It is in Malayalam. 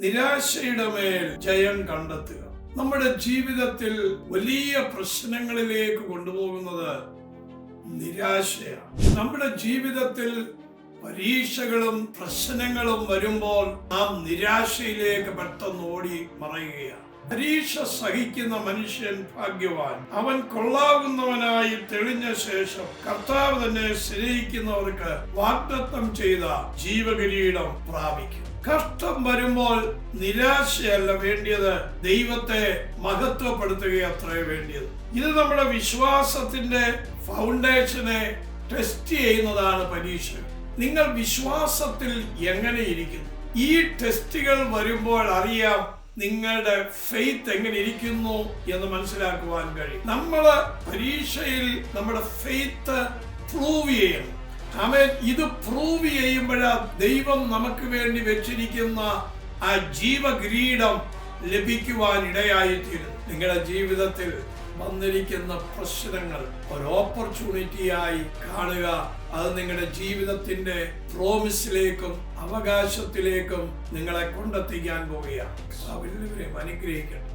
നിരാശയുടെ മേൽ ജയം കണ്ടെത്തുക. നമ്മുടെ ജീവിതത്തിൽ വലിയ പ്രശ്നങ്ങളിലേക്ക് കൊണ്ടുപോകുന്നത് നിരാശയാണ്. നമ്മുടെ ജീവിതത്തിൽ പരീക്ഷകളും പ്രശ്നങ്ങളും വരുമ്പോൾ നാം നിരാശയിലേക്ക് പെട്ടെന്ന് ഓടി മറയുകയാണ്. പരീക്ഷ സഹിക്കുന്ന മനുഷ്യൻ ഭാഗ്യവാൻ. അവൻ കൊള്ളാവുന്നവനായി തെളിഞ്ഞ ശേഷം കർത്താവ് തന്നെ സ്നേഹിക്കുന്നവർക്ക് വാഗ്ദത്തം ചെയ്ത ജീവകിരീടം പ്രാപിക്കും. കഷ്ടം വരുമ്പോൾ നിരാശയല്ല വേണ്ടിയത്, ദൈവത്തെ മഹത്വപ്പെടുത്തുകയത്രേ വേണ്ടിയത്. ഇത് നമ്മുടെ വിശ്വാസത്തിന്റെ ഫൗണ്ടേഷനെ ടെസ്റ്റ് ചെയ്യുന്നതാണ് പരീക്ഷ. നിങ്ങൾ വിശ്വാസത്തിൽ എങ്ങനെ ഇരിക്കുന്നു? ഈ ടെസ്റ്റുകൾ വരുമ്പോൾ അറിയാം നിങ്ങളുടെ ഫെയ്ത്ത് എങ്ങനെ ഇരിക്കുന്നു എന്ന് മനസ്സിലാക്കുവാൻ കഴിയും. നമ്മള് പരീക്ഷയിൽ നമ്മുടെ ഫെയ്ത്ത് പ്രൂവ് ചെയ്യണം. ആമേൻ. ഇത് പ്രൂവ് ചെയ്യുമ്പോഴാണ് ദൈവം നമുക്ക് വേണ്ടി വെച്ചിരിക്കുന്ന ആ ജീവകിരീടം ലഭിക്കുവാൻ ഇടയായിത്തീരുന്നു. നിങ്ങളുടെ ജീവിതത്തിൽ വന്നിരിക്കുന്ന പ്രശ്നങ്ങൾ ഒരു ഓപ്പർച്യൂണിറ്റിയായി കാണുക. അത് നിങ്ങളുടെ ജീവിതത്തിന്റെ പ്രോമിസിലേക്കും അവകാശത്തിലേക്കും നിങ്ങളെ കൊണ്ടെത്തിക്കാൻ പോവുകയാണ്. എല്ലാവരെയും അനുഗ്രഹിക്കട്ടെ.